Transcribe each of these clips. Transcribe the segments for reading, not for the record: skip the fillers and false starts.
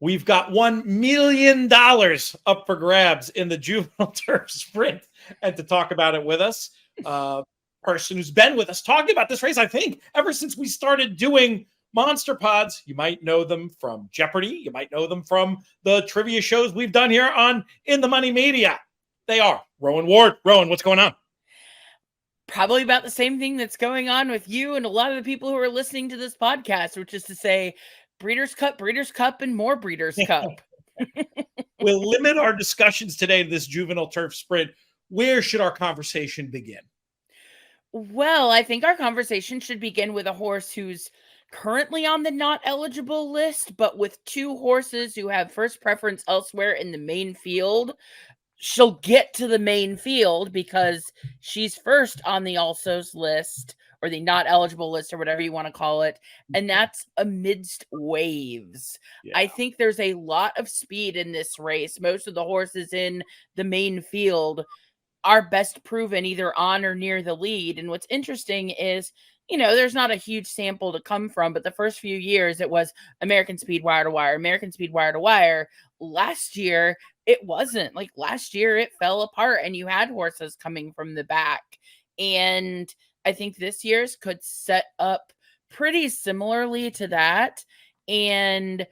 We've got $1 million up for grabs in the Juvenile Turf Sprint. And to talk about it with us, person who's been with us talking about this race, I think, ever since we started doing Monster Pods. You might know them from Jeopardy. You might know them from the trivia shows we've done here on In the Money Media. They are Rowan Ward. Rowan, what's going on? Probably about the same thing that's going on with you and a lot of the people who are listening to this podcast, which is to say Breeders Cup, and more Breeders Cup. We'll limit our discussions today to this Juvenile Turf Sprint. Where should our conversation begin? Well, I think our conversation should begin with a horse who's currently on the not eligible list, but with two horses who have first preference elsewhere in the main field. She'll get to the main field because she's first on the alsos list, or the not eligible list, or whatever you want to call it. And that's Amidst Waves. Yeah. I think there's a lot of speed in this race. Most of the horses in the main field are best proven either on or near the lead. And what's interesting is, there's not a huge sample to come from, but the first few years it was American Speed Wire to Wire, American Speed Wire to Wire. Last year, it wasn't. Like last year, it fell apart and you had horses coming from the back. And I think this year's could set up pretty similarly to that. And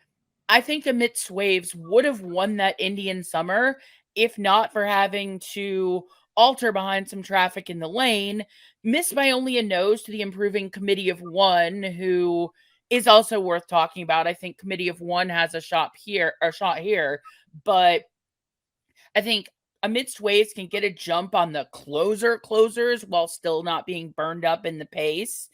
I think Amidst Waves would have won that Indian Summer if not for having to alter behind some traffic in the lane, missed by only a nose to the improving Committee of One, who is also worth talking about. I think Committee of One has a shot here, but I think Amidst Waves can get a jump on the closers while still not being burned up in the pace.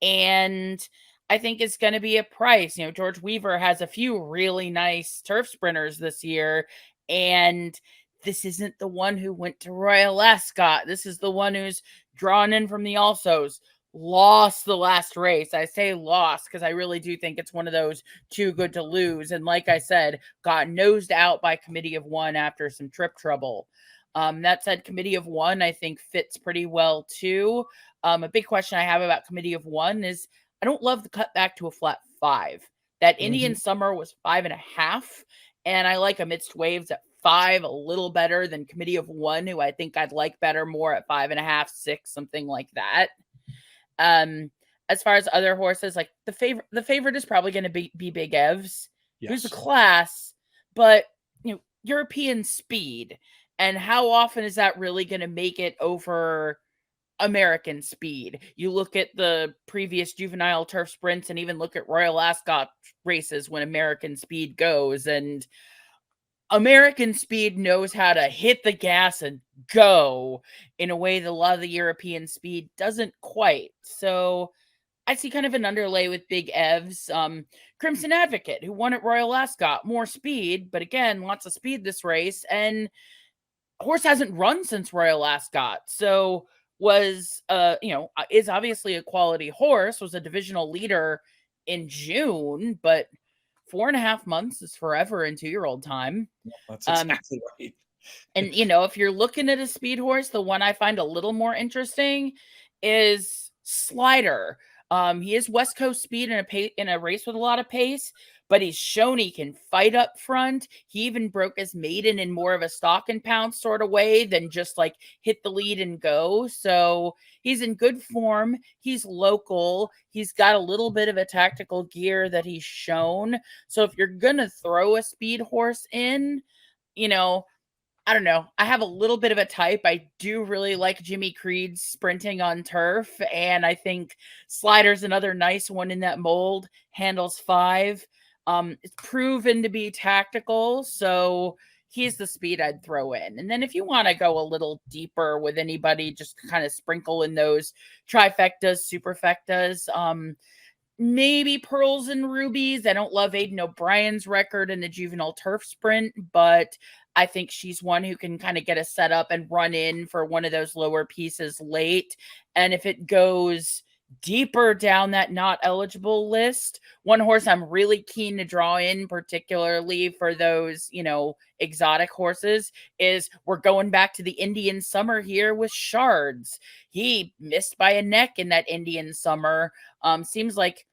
And I think it's going to be a price. George Weaver has a few really nice turf sprinters this year, and this isn't the one who went to Royal Ascot. This is the one who's drawn in from the alsos. Lost the last race. I say lost because I really do think it's one of those too good to lose. And like I said, got nosed out by Committee of One after some trip trouble. That said, Committee of One, I think, fits pretty well too. A big question I have about Committee of One is I don't love the cut back to a flat 5. That Indian Summer was 5.5. And I like Amidst Waves at 5 a little better than Committee of One, who I think I'd like better more at 5.5, 6, something like that. As far as other horses, like the favorite is probably going to be Big Evs, who's a class, but European speed, and how often is that really going to make it over American speed? You look at the previous juvenile turf sprints and even look at Royal Ascot races when American speed goes, and American speed knows how to hit the gas and go in a way that a lot of the European speed doesn't quite. So I see kind of an underlay with Big Evs. Crimson Advocate, who won at Royal Ascot, more speed, but again, lots of speed this race. And horse hasn't run since Royal Ascot. So was, is obviously a quality horse, was a divisional leader in June, but 4.5 months is forever in 2-year-old time. That's exactly right. And, if you're looking at a speed horse, the one I find a little more interesting is Slider. He is West Coast speed in a race with a lot of pace, but he's shown he can fight up front. He even broke his maiden in more of a stock and pounce sort of way than just like hit the lead and go. So he's in good form. He's local. He's got a little bit of a tactical gear that he's shown. So if you're going to throw a speed horse in, I don't know. I have a little bit of a type. I do really like Jimmy Creed's sprinting on turf, and I think Slider's another nice one in that mold. Handles 5. It's proven to be tactical, so he's the speed I'd throw in. And then if you want to go a little deeper with anybody, just kind of sprinkle in those trifectas, superfectas, maybe Pearls and Rubies. I don't love Aidan O'Brien's record in the juvenile turf sprint, but I think she's one who can kind of get a setup and run in for one of those lower pieces late. And if it goes deeper down that not eligible list, one horse I'm really keen to draw in, particularly for those, exotic horses, is we're going back to the Indian Summer here with Shards. He missed by a neck in that Indian Summer. Seems like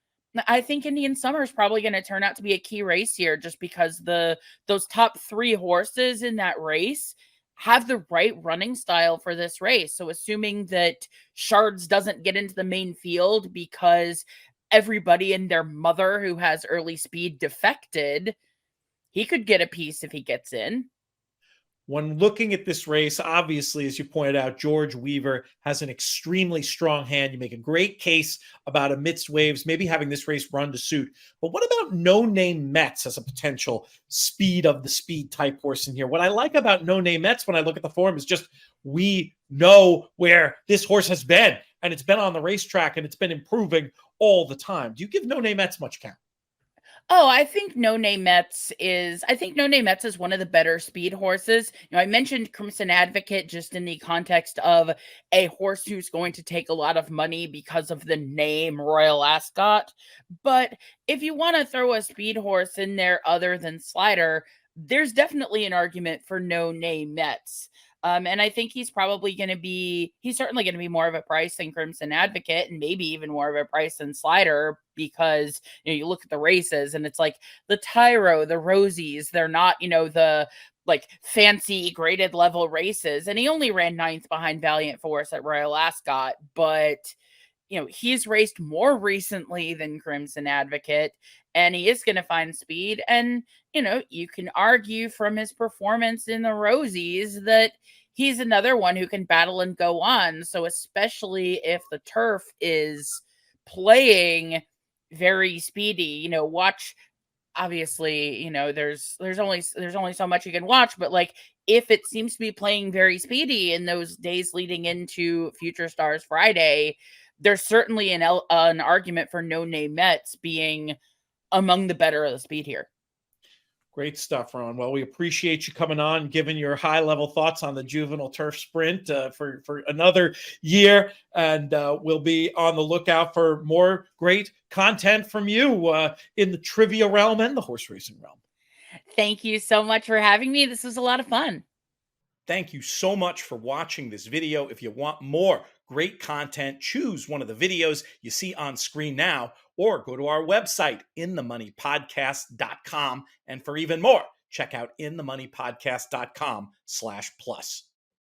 I think Indian Summer is probably going to turn out to be a key race here, just because those top 3 horses in that race have the right running style for this race. So assuming that Shards doesn't get into the main field because everybody and their mother who has early speed defected, he could get a piece if he gets in. When looking at this race, obviously, as you pointed out, George Weaver has an extremely strong hand. You make a great case about amidst waves, maybe having this race run to suit. But what about No Name Mets as a potential speed of the speed type horse in here? What I like about No Name Mets when I look at the form is just we know where this horse has been, and it's been on the racetrack, and it's been improving all the time. Do you give No Name Mets much count? Oh, I think No Name Mets is one of the better speed horses. I mentioned Crimson Advocate just in the context of a horse who's going to take a lot of money because of the name Royal Ascot. But if you want to throw a speed horse in there other than Slider, there's definitely an argument for No Name Mets. And I think he's certainly going to be more of a price than Crimson Advocate, and maybe even more of a price than Slider, because you look at the races and it's like the Tyro, the Rosies, they're not, the like fancy graded level races. And he only ran 9th behind Valiant Force at Royal Ascot, but he's raced more recently than Crimson Advocate, and he is going to find speed. And, you can argue from his performance in the Rosies that he's another one who can battle and go on. So especially if the turf is playing very speedy, watch, obviously, there's only so much you can watch, but like if it seems to be playing very speedy in those days leading into Future Stars Friday, there's certainly an argument for No Name Mets being among the better of the speed here. Great stuff, Ron. Well, we appreciate you coming on, giving your high-level thoughts on the Juvenile Turf Sprint for another year, and we'll be on the lookout for more great content from you in the trivia realm and the horse racing realm. Thank you so much for having me. This was a lot of fun. Thank you so much for watching this video. If you want more great content, choose one of the videos you see on screen now, or go to our website, inthemoneypodcast.com. And for even more, check out inthemoneypodcast.com/plus.